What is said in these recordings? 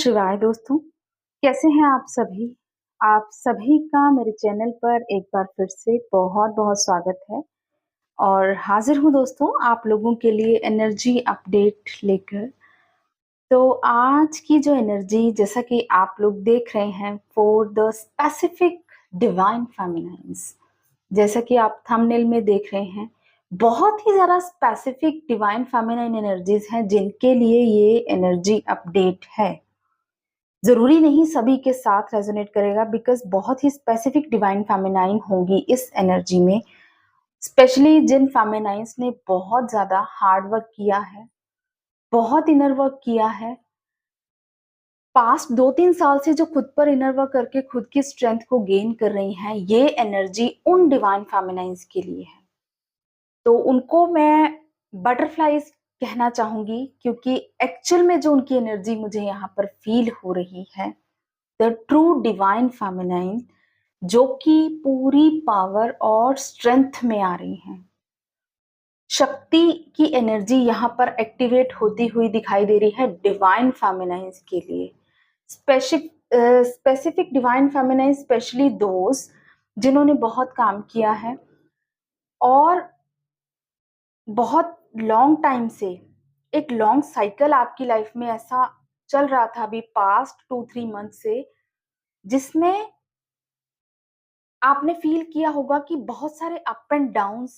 शिवाय दोस्तों, कैसे हैं आप सभी? आप सभी का मेरे चैनल पर एक बार फिर से बहुत-बहुत स्वागत है और हाज़िर हूँ दोस्तों आप लोगों के लिए एनर्जी अपडेट लेकर। तो आज की जो एनर्जी जैसा कि आप लोग देख रहे हैं फॉर द स्पेसिफिक डिवाइन फेमिनाइन्स जैसा कि आप थंबनेल में देख रहे हैं, बहुत ही ज़्यादा स्पेसिफिक डिवाइन फेमिनाइन एनर्जीज़ हैं जिनके लिए ये एनर्जी अपडेट है। ज़रूरी नहीं सभी के साथ रेज़ोनेट करेगा बिकॉज़ बहुत ही स्पेसिफिक डिवाइन फेमिनाइन होंगी इस एनर्जी में, स्पेशली जिन फेमिनाइन्स ने बहुत ज़्यादा हार्ड वर्क किया है, बहुत इनर वर्क किया है। पास्ट 2-3 साल से जो खुद पर इनर वर्क करके खुद की स्ट्रेंथ को गेन कर रही हैं, ये एनर्जी उन डिवाइन फेमिनाइन्स के लिए है। तो उनको मैं बटरफ्लाइज़ कहना चाहूँगी क्योंकि एक्चुअल में जो उनकी एनर्जी मुझे यहाँ पर फ़ील हो रही है द ट्रू डिवाइन फेमिनाइन जो कि पूरी पावर और स्ट्रेंथ में आ रही हैं। शक्ति की एनर्जी यहाँ पर एक्टिवेट होती हुई दिखाई दे रही है डिवाइन फेमिनाइन्स के लिए। Specific divine feminine specially those जिन्होंने बहुत काम किया है और बहुत लॉन्ग टाइम से एक लॉन्ग साइकिल आपकी लाइफ में ऐसा चल रहा था अभी पास्ट 2-3 मंथ से जिसमें आपने फ़ील किया होगा कि बहुत सारे अप एंड डाउन्स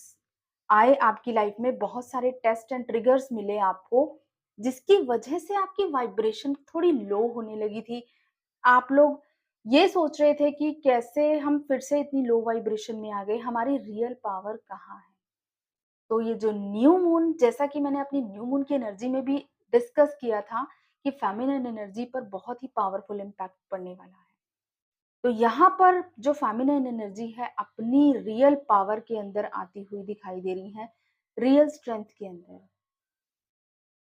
आए आपकी लाइफ में, बहुत सारे टेस्ट एंड ट्रिगर्स मिले आपको, जिसकी वजह से आपकी वाइब्रेशन थोड़ी लो होने लगी थी। आप लोग ये सोच रहे थे कि कैसे हम फिर से इतनी लो वाइब्रेशन में आ गए, हमारी रियल पावर कहाँ है? तो ये जो न्यू मून जैसा कि मैंने अपनी न्यू मून की एनर्जी में भी डिस्कस किया था कि फेमिनिन एनर्जी पर बहुत ही पावरफुल इम्पैक्ट पड़ने वाला है। तो यहाँ पर जो फेमिनिन एनर्जी है अपनी रियल पावर के अंदर आती हुई दिखाई दे रही है, रियल स्ट्रेंथ के अंदर।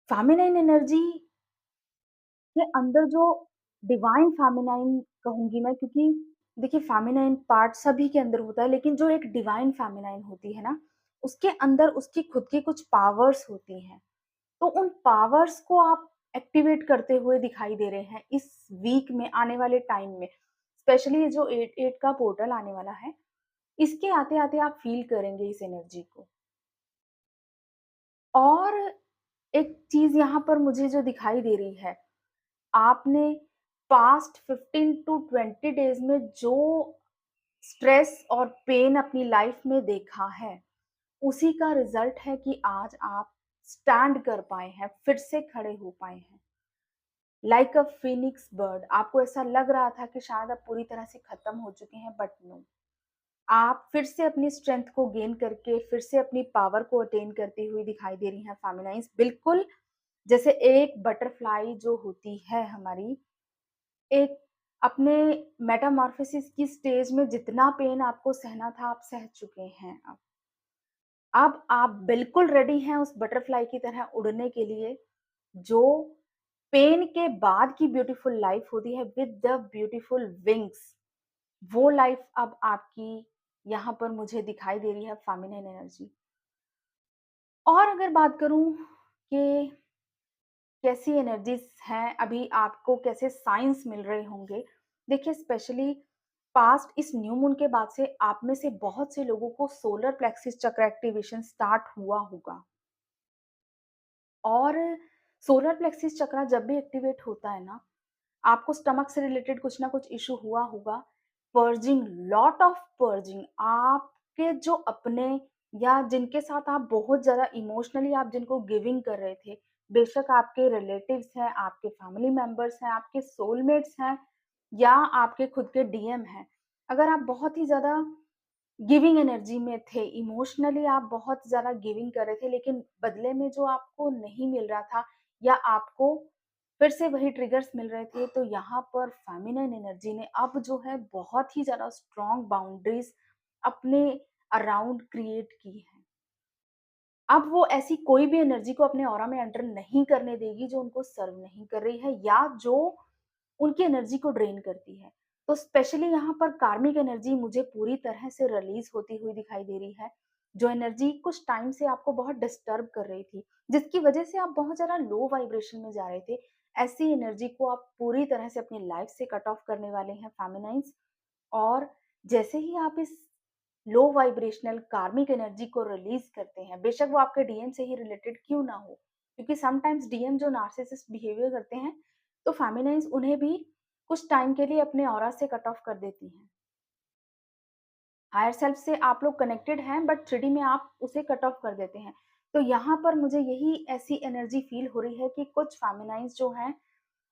फेमिनिन एनर्जी के अंदर जो डिवाइन फेमिनाइन कहूँगी मैं क्योंकि देखिए फेमिनाइन पार्ट सभी के अंदर होता है लेकिन जो एक डिवाइन फेमिनाइन होती है ना, उसके अंदर उसकी खुद की कुछ पावर्स होती हैं। तो उन पावर्स को आप एक्टिवेट करते हुए दिखाई दे रहे हैं इस वीक में आने वाले टाइम में। स्पेशली ये जो 8-8 का पोर्टल आने वाला है, इसके आते-आते आप फ़ील करेंगे इस एनर्जी को। और एक चीज़ यहाँ पर मुझे जो दिखाई दे रही है, आपने पास्ट 15 टू 20 डेज़ में जो स्ट्रेस और पेन अपनी लाइफ़ में देखा है, उसी का रिज़ल्ट है कि आज आप स्टैंड कर पाए हैं, फिर से खड़े हो पाए हैं। लाइक अ फीनिक्स बर्ड आपको ऐसा लग रहा था कि शायद आप पूरी तरह से खत्म हो चुके हैं बट नो, आप फिर से अपनी स्ट्रेंथ को गेन करके फिर से अपनी पावर को अटेन करती हुई दिखाई दे रही हैं फेमिनाइन्स। बिल्कुल जैसे एक बटरफ्लाई जो होती है हमारी, एक अपने मेटामॉर्फोसिस की स्टेज में जितना पेन आपको सहना था आप सह चुके हैं अब आप बिल्कुल रेडी हैं उस बटरफ्लाई की तरह उड़ने के लिए, जो पेन के बाद की ब्यूटीफुल लाइफ होती है विद द ब्यूटीफुल विंग्स। वो लाइफ अब आपकी यहाँ पर मुझे दिखाई दे रही है फेमिनिन एनर्जी। और अगर बात करूँ कि कैसी एनर्जीज़ हैं, अभी आपको कैसे साइन्स मिल रहे होंगे। देखिए स्पेशली पास्ट इस न्यू मून के बाद से आप में से बहुत से लोगों को सोलर प्लेक्सिस चक्र एक्टिवेशन स्टार्ट हुआ होगा। और सोलर प्लेक्सिस चक्र जब भी एक्टिवेट होता है ना, आपको स्टमक से रिलेटेड कुछ ना कुछ इश्यू हुआ होगा। पर्जिंग, लॉट ऑफ पर्जिंग आपके जो अपने या जिनके साथ आप बहुत ज़्यादा इमोशनली आप जिनको गिविंग कर रहे थे, बेशक आपके रिलेटिव्स हैं, आपके फैमिली मेंबर्स हैं, आपके सोलमेट्स हैं या आपके खुद के डीएम हैं। अगर आप बहुत ही ज़्यादा गिविंग एनर्जी में थे, इमोशनली आप बहुत ज़्यादा गिविंग कर रहे थे, लेकिन बदले में जो आपको नहीं मिल रहा था या आपको फिर से वही ट्रिगर्स मिल रहे थे, तो यहाँ पर फेमिनिन एनर्जी ने अब जो है बहुत ही ज़्यादा स्ट्रॉन्ग बाउंड्रीज़ अपने अराउंड क्रिएट की हैं। अब वो ऐसी कोई भी एनर्जी को अपने ऑरा में एंटर नहीं करने देगी जो उनको सर्व नहीं कर रही है या जो उनकी एनर्जी को ड्रेन करती है। तो स्पेशली यहाँ पर कार्मिक एनर्जी मुझे पूरी तरह से रिलीज़ होती हुई दिखाई दे रही है, जो एनर्जी कुछ टाइम से आपको बहुत डिस्टर्ब कर रही थी, जिसकी वजह से आप बहुत ज़्यादा लो वाइब्रेशन में जा रहे थे। ऐसी एनर्जी को आप पूरी तरह से अपनी लाइफ से कट ऑफ करने वाले हैं फेमिनाइन्स। और जैसे ही आप इस लो वाइब्रेशनल कार्मिक एनर्जी को रिलीज करते हैं, बेशक वो आपके डीएम से ही रिलेटेड क्यों ना हो, क्योंकि समटाइम्स डीएम जो नार्सिसिस्ट बिहेवियर करते हैं, तो फेमिनाइन्स उन्हें भी कुछ टाइम के लिए अपने ऑरा से कट ऑफ कर देती हैं। हायर सेल्फ से आप लोग कनेक्टेड हैं, बट 3D में आप उसे कट ऑफ कर देते हैं। तो यहाँ पर मुझे यही ऐसी एनर्जी फील हो रही है कि कुछ फेमिनाइन्स जो हैं,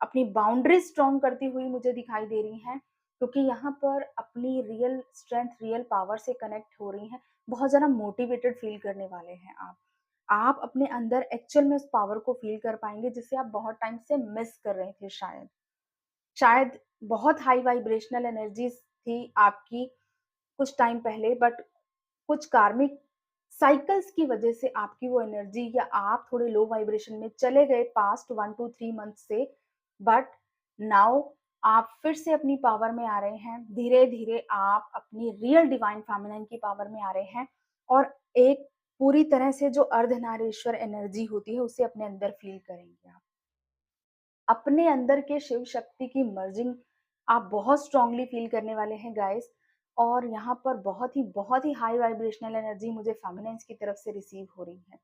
अपनी बाउंड्री स्ट्रॉन्ग करती हुई मुझे दिखाई दे रही हैं, क्योंकि यहाँ पर अपनी रियल स्ट्रेंथ, रियल पावर से कनेक्ट हो रही हैं। बहुत ज़्यादा मोटिवेटेड फील करने वाले हैं आप। आप अपने अंदर एक्चुअल में उस पावर को फील कर पाएँगे, जिसे आप बहुत टाइम से मिस कर रहे थे शायद। शायद बहुत हाई वाइब्रेशनल एनर्जीज़ थी आपकी कुछ टाइम पहले, बट कुछ कार्मिक साइकिल्स की वजह से आपकी वो एनर्जी, या आप थोड़े लो वाइब्रेशन में चले गए पास्ट 1 टू 3 मंथ से, बट नाउ आप फिर से अपनी पावर में आ रहे हैं। धीरे-धीरे आप अपनी रियल डिवाइन फेमिनिन की पावर में आ रहे हैं, और एक पूरी तरह से जो अर्धनारीश्वर एनर्जी होती है, उसे अपने अंदर फ़ील करेंगे आप। अपने अंदर के शिव शक्ति की मर्जिंग आप बहुत स्ट्रांगली फील करने वाले हैं गाइस। और यहाँ पर बहुत ही हाई वाइब्रेशनल एनर्जी मुझे फेमिनिन्स की तरफ से रिसीव हो रही है।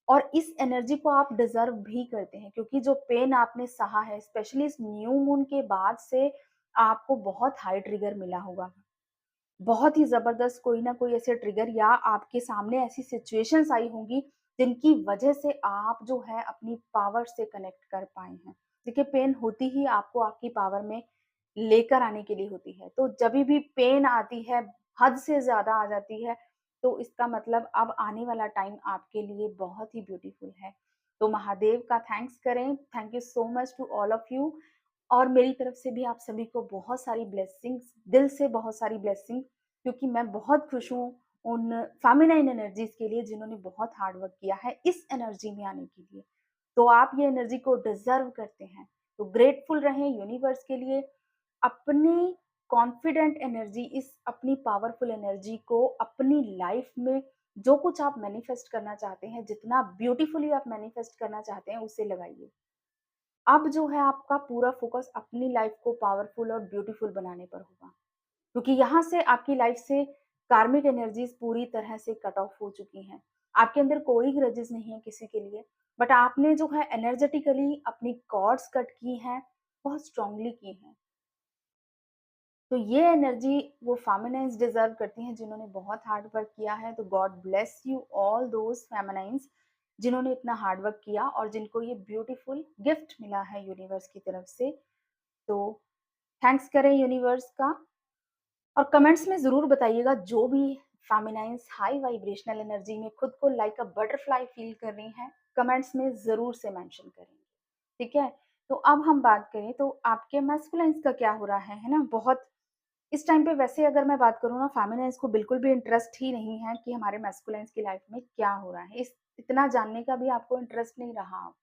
और इस एनर्जी को आप डिजर्व भी करते हैं, क्योंकि जो पेन आपने सहा है, स्पेशली इस न्यू मून के बाद से, आपको बहुत हाई ट्रिगर मिला होगा। बहुत ही ज़बरदस्त कोई ना कोई ऐसे ट्रिगर, या आपके सामने ऐसी सिचुएशंस आई होंगी, जिनकी वजह से आप जो है अपनी पावर से कनेक्ट कर पाए हैं। देखिए, पेन होती ही आपको आपकी पावर में लेकर आने के लिए होती है। तो जभी भी पेन आती है, हद से ज़्यादा आ जाती है, तो इसका मतलब अब आने वाला टाइम आपके लिए बहुत ही ब्यूटीफुल है। तो महादेव का थैंक्स करें, thank you so much to all of you. और मेरी तरफ से भी आप सभी को बहुत सारी ब्लेसिंग्स, दिल से बहुत सारी ब्लेसिंग, क्योंकि मैं बहुत खुश हूँ उन फेमिनाइन एनर्जीज़ के लिए, जिन्होंने बहुत हार्ड वर्क किया है इस एनर्जी में आने के लिए। तो आप ये एनर्जी को डिज़र्व करते हैं। तो ग्रेटफुल रहें यूनिवर्स के लिए। अपनी कॉन्फिडेंट एनर्जी, इस अपनी पावरफुल एनर्जी को अपनी लाइफ में जो कुछ आप मैनिफेस्ट करना चाहते हैं, जितना ब्यूटीफुली आप मैनिफेस्ट करना चाहते हैं, उसे लगाइए। अब जो है आपका पूरा फ़ोकस अपनी लाइफ़ को पावरफुल और ब्यूटीफुल बनाने पर होगा। क्योंकि यहाँ से आपकी लाइफ़ से कार्मिक एनर्जीज़ पूरी तरह से कट ऑफ हो चुकी हैं। आपके अंदर कोई ग्रजेस नहीं है किसी के लिए, बट आपने जो है एनर्जेटिकली अपनी कॉर्ड्स कट की हैं, बहुत स्ट्रांगली की हैं। तो ये एनर्जी वो फेमिनाइन्स डिज़र्व करती हैं, जिन्होंने बहुत हार्ड वर्क किया है। तो God bless you all those feminines, जिन्होंने इतना हार्ड वर्क किया और जिनको ये ब्यूटीफुल गिफ्ट मिला है यूनिवर्स की तरफ से। तो थैंक्स करें यूनिवर्स का। और कमेंट्स में ज़रूर बताइएगा, जो भी फेमिनाइन्स हाई वाइब्रेशनल एनर्जी में खुद को लाइक अ बटरफ्लाई फील कर रही हैं, कमेंट्स में ज़रूर से मेंशन करेंगे, ठीक है? तो अब हम बात करें, तो आपके मैस्कुलाइन्स का क्या हो रहा है ना? बहुत इस टाइम पे वैसे अगर मैं बात करूँ ना, फेमिनिन्स को बिल्कुल भी इंटरेस्ट ही नहीं है कि हमारे मैस्कुलाइन्स की लाइफ में क्या हो रहा है। इस इतना जानने का भी आपको इंटरेस्ट नहीं रहा अब,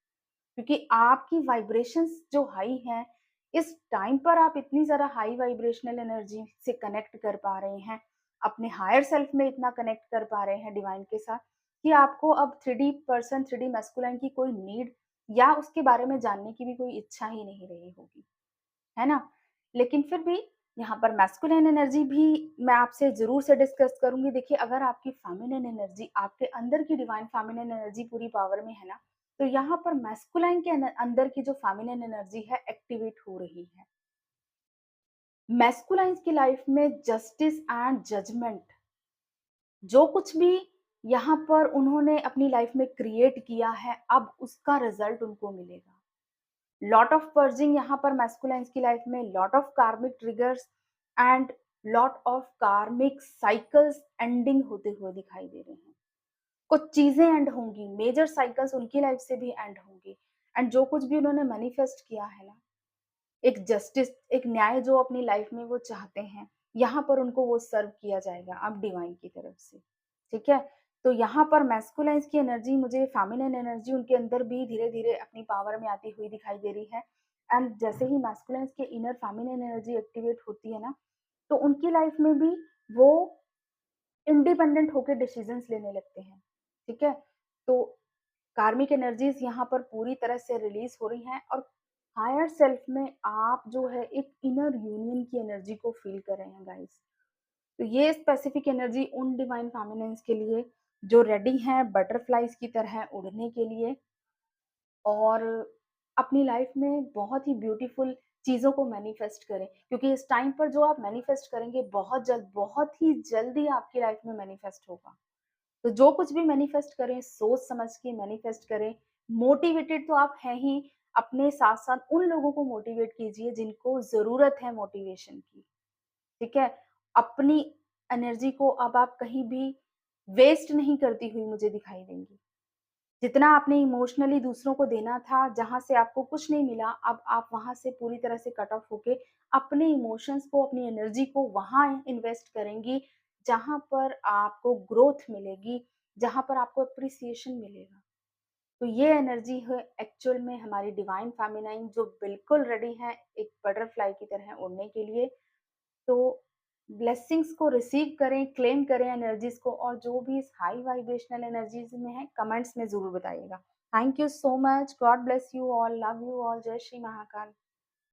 क्योंकि आपकी वाइब्रेशंस जो हाई हैं, इस टाइम पर आप इतनी ज़्यादा हाई वाइब्रेशनल एनर्जी से कनेक्ट कर पा रहे हैं, अपने हायर सेल्फ में इतना कनेक्ट कर पा रहे हैं डिवाइन के साथ, कि आपको अब 3D पर्सन, 3D मैस्कुलाइन की कोई नीड या उसके बारे में जानने की भी कोई इच्छा ही नहीं रही होगी। है ना? लेकिन फिर भी यहाँ पर मैस्कुलिन एनर्जी भी मैं आपसे ज़रूर से डिस्कस करूँगी। देखिए, अगर आपकी फेमिनिन एनर्जी, आपके अंदर की डिवाइन फेमिनिन एनर्जी पूरी पावर में है ना, तो यहाँ पर मैस्कुलाइन के अंदर की जो फेमिनिन एनर्जी है, एक्टिवेट हो रही है। मैस्कुलाइन्स की लाइफ में जस्टिस एंड जजमेंट, जो कुछ भी यहाँ पर उन्होंने अपनी लाइफ में क्रिएट किया है, अब उसका रिज़ल्ट उनको मिलेगा। लॉट ऑफ पर्जिंग यहाँ पर मैस्कुलाइन्स की लाइफ में, लॉट ऑफ कार्मिक ट्रिगर्स एंड लॉट ऑफ कार्मिक साइकिल्स एंडिंग होते हुए दिखाई दे रहे हैं। कुछ चीजें एंड होंगी, मेजर साइकिल्स उनकी लाइफ से भी एंड होंगी। एंड जो कुछ भी उन्होंने मैनिफेस्ट किया है ना, एक जस्टिस, एक न्याय जो अपनी लाइफ में वो चाहते हैं, यहाँ पर उनको वो सर्व किया जाएगा अब डिवाइन की तरफ से, ठीक है? तो यहाँ पर मैस्कुलाइन्स की एनर्जी, मुझे फेमिनिन एनर्जी उनके अंदर भी धीरे-धीरे अपनी पावर में आती हुई दिखाई दे रही है। एंड जैसे ही मैस्कुलाइन्स के इनर फेमिनिन एनर्जी एक्टिवेट होती है ना, तो उनकी लाइफ में भी वो इंडिपेंडेंट होके डिसीजंस लेने लगते हैं, ठीक है? तो कार्मिक एनर्जीज़ यहाँ पर पूरी तरह से रिलीज़ हो रही हैं, और हायर सेल्फ में आप जो है एक इनर यूनियन की एनर्जी को फ़ील कर रहे हैं गाइस। तो ये स्पेसिफिक एनर्जी उन डिवाइन फेमिनिन्स के लिए जो रेडी हैं बटरफ्लाइज़ की तरह उड़ने के लिए और अपनी लाइफ में बहुत ही ब्यूटीफुल चीज़ों को मैनिफेस्ट करें, क्योंकि इस टाइम पर जो आप मैनिफेस्ट करेंगे बहुत ही जल्दी आपकी लाइफ में मैनिफेस्ट होगा। तो जो कुछ भी मैनिफेस्ट करें, सोच समझ के मैनिफेस्ट करें। मोटिवेटेड तो आप हैं ही, अपने साथ-साथ उन लोगों को मोटिवेट कीजिए जिनको ज़रूरत है मोटिवेशन की, ठीक है? अपनी एनर्जी को अब आप कहीं भी वेस्ट नहीं करती हुई मुझे दिखाई देंगी। जितना आपने इमोशनली दूसरों को देना था, जहाँ से आपको कुछ नहीं मिला, अब आप वहाँ से पूरी तरह से कट ऑफ होके अपने इमोशंस को, अपनी एनर्जी को वहाँ इन्वेस्ट करेंगी, जहाँ पर आपको ग्रोथ मिलेगी, जहाँ पर आपको एप्रिसिएशन मिलेगा। तो ये एनर्जी है एक्चुअल में हमारी डिवाइन फेमिनाइन जो बिल्कुल रेडी है एक बटरफ्लाई की तरह उड़ने के लिए। तो ब्लेसिंग्स को रिसीव करें, क्लेम करें एनर्जीज़ को और जो भी इस हाई वाइब्रेशनल एनर्जीज़ में है, कमेंट्स में ज़रूर बताइएगा। Thank you so much, God bless you all, love you all, जय श्री महाकाल।